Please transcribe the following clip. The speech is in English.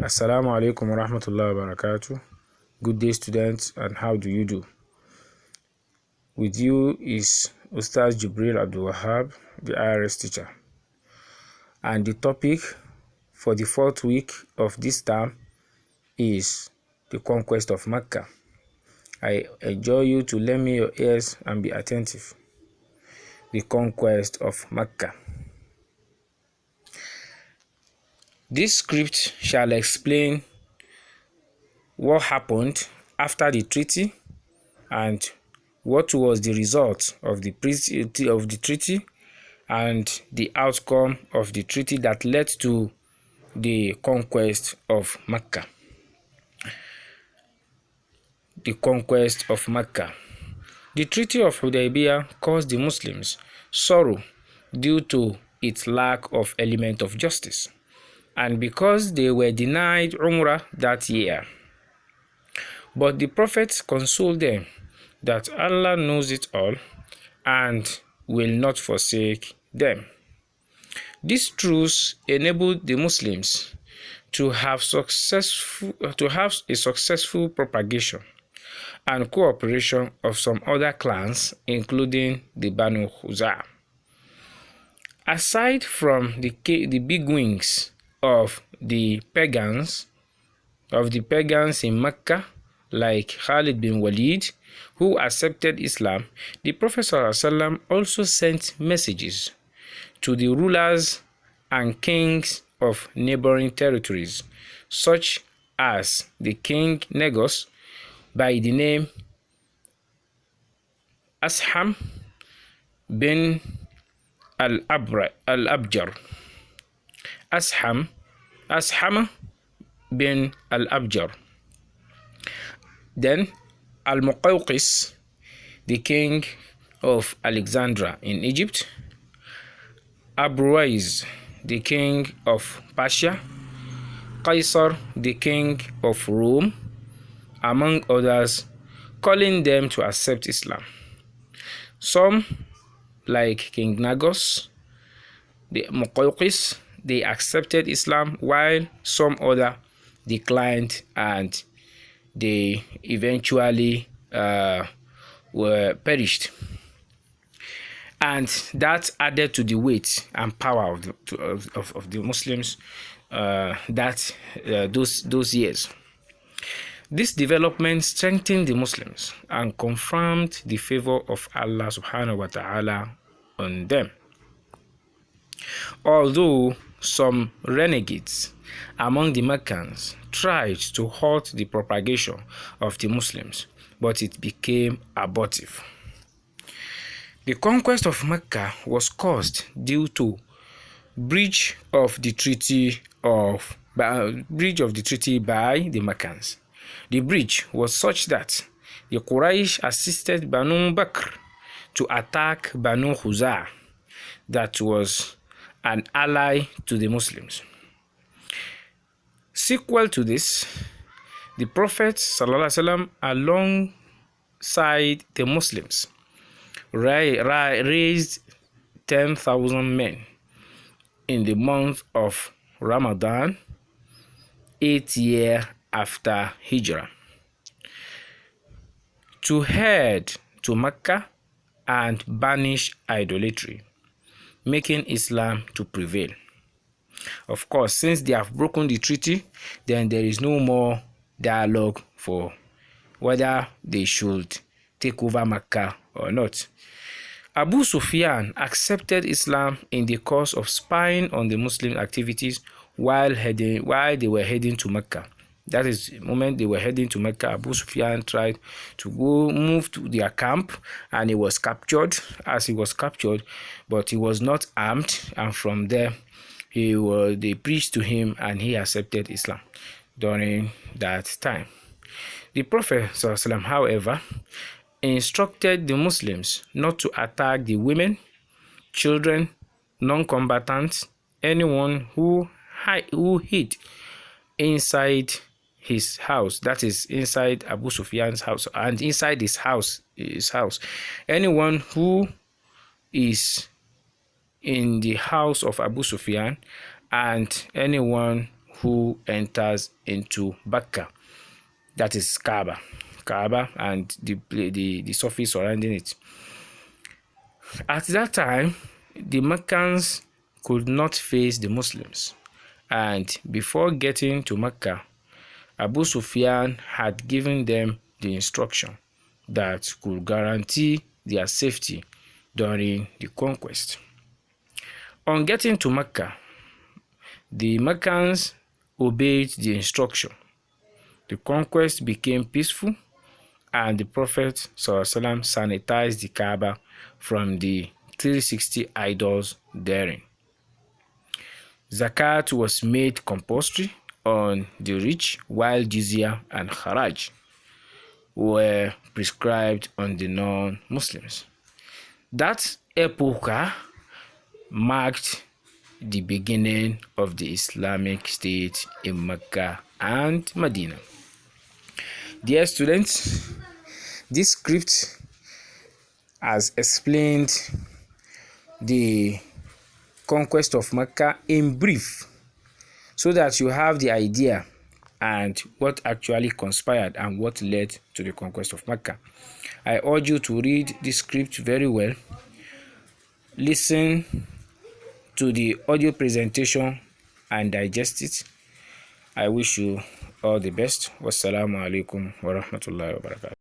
Assalamu alaikum wa rahmatullahi wa barakatuh. Good day, students, and how do you do? With you is Ustaz Jibril Abdul Wahab, the IRS teacher. And the topic for the fourth week of this term is the conquest of Mecca. I enjoy you to lend me your ears and be attentive. The conquest of Mecca. This script shall explain what happened after the treaty and what was the result of the treaty and the outcome of the treaty that led to the conquest of Mecca. The conquest of Mecca. The Treaty of Hudaybiyah caused the Muslims sorrow due to its lack of element of justice and because they were denied Umrah that year. But the Prophet consoled them that Allah knows it all and will not forsake them. This truce enabled the Muslims to have a successful propagation and cooperation of some other clans, including the Banu Khuzā. Aside from the big wings of the pagans in Mecca, like Khalid bin Walid, who accepted Islam, the Prophet ﷺ also sent messages to the rulers and kings of neighboring territories, such as the king Negus by the name Asham bin al-Abjar. Asham bin al-Abjar. Then Al-Muqawqis, the king of Alexandria in Egypt. Abrwais, the king of Persia. Caesar, the king of Rome, among others, calling them to accept Islam. Some, like King Nagus, the Muqawqis, they accepted Islam, while some other declined and they eventually were perished. And that added to the weight and power of the Muslims those years. This development strengthened the Muslims and confirmed the favor of Allah subhanahu wa ta'ala on them. Although some renegades among the Meccans tried to halt the propagation of the Muslims, but it became abortive. The conquest of Mecca was caused due to breach of the treaty by the Meccans. The breach was such that the Quraysh assisted Banu Bakr to attack Banu Khuzā, that was an ally to the Muslims. Sequel to this, the Prophet ﷺ, alongside the Muslims, raised 10,000 men in the month of Ramadan, 8th year after Hijrah, to head to Mecca and banish idolatry, making Islam to prevail. Of course, since they have broken the treaty, then there is no more dialogue for whether they should take over Mecca or not. Abu Sufyan accepted Islam in the course of spying on the Muslim activities while they were heading to Mecca. That is, the moment they were heading to Mecca, Abu Sufyan tried to move to their camp, and he was captured. As he was captured, but he was not armed, and from there, they preached to him, and he accepted Islam during that time. The Prophet ﷺ, however, instructed the Muslims not to attack the women, children, non-combatants, anyone who hid inside his house, that is inside Abu Sufyan's house, and inside his house. Anyone who is in the house of Abu Sufyan and anyone who enters into Mecca, that is Kaaba and the surface surrounding it. At that time, the Meccans could not face the Muslims, and before getting to Mecca, Abu Sufyan had given them the instruction that could guarantee their safety during the conquest. On getting to Mecca, the Meccans obeyed the instruction. The conquest became peaceful, and the Prophet ﷺ sanitized the Kaaba from the 360 idols therein. Zakat was made compulsory on the rich, while jizya and kharaj were prescribed on the non-Muslims. That epoch marked the beginning of the Islamic State in Mecca and Medina. Dear students, this script has explained the conquest of Mecca in brief, so that you have the idea and what actually conspired and what led to the conquest of Mecca. I urge you to read this script very well, listen to the audio presentation and digest it. I wish you all the best. Wassalamu alaikum wa rahmatullahi wa barakatuh.